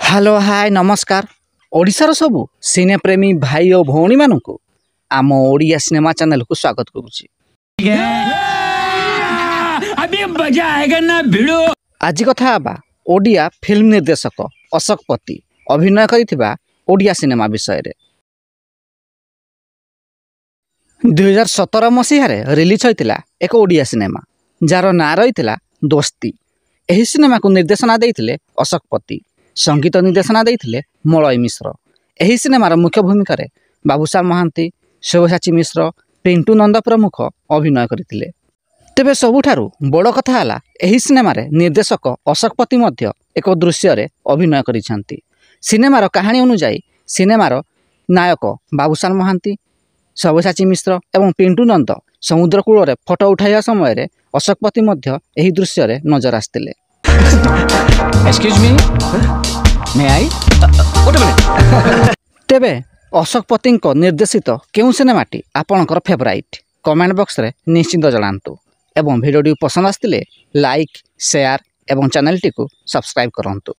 Hello hi नमस्कार ओडिशार सबु सिने प्रेमी भाई और भौणी मानू आम ओडिया सिनेमा चैनल को स्वागत करुच्ची। आज कथा आबा ओडिया फिल्म निर्देशक अशोक पति अभिनय करिथिबा ओडिया सिनेमा विषय रे। 2017 मसीह रिलीज होइतिला एक ओडिया सिनेमा जार ना रही दोस्ती। एही सिनेमा को निर्देशना देइथिले अशोक पति, संगीत निर्देशना देइथिले मलय मिश्र। एही सिनेमार मुख्य भूमिका रे बाबूसान महांती, सब्यसाची मिश्र, पिंटू नंद प्रमुख अभिनय करथिले। तेबे सबुठारु बड़ कथा हला एही सिनेमार निर्देशक अशोक पति मध्य एक दृश्य रे अभिनय करिसेंती। सिनेमार कहानी अनुसार सिनेमार नायक बाबूसान महांती, सब्यसाची मिश्र एवं पिंटू नंद समुद्र कूल रे फोटो उठाइया समय रे अशोक पति मध्य एही दृश्य रे नजर आस्तिले। Excuse me, may I? Wait a minute. तेबे अशोक पति निर्देशित केउ सिनेमाटी आपणकर फेवराइट कमेंट बॉक्स रे निश्चित जणांतु एवं वीडियो पसंद आस्तिले लाइक, शेयर एवं चैनल टी को सब्सक्राइब करंतु।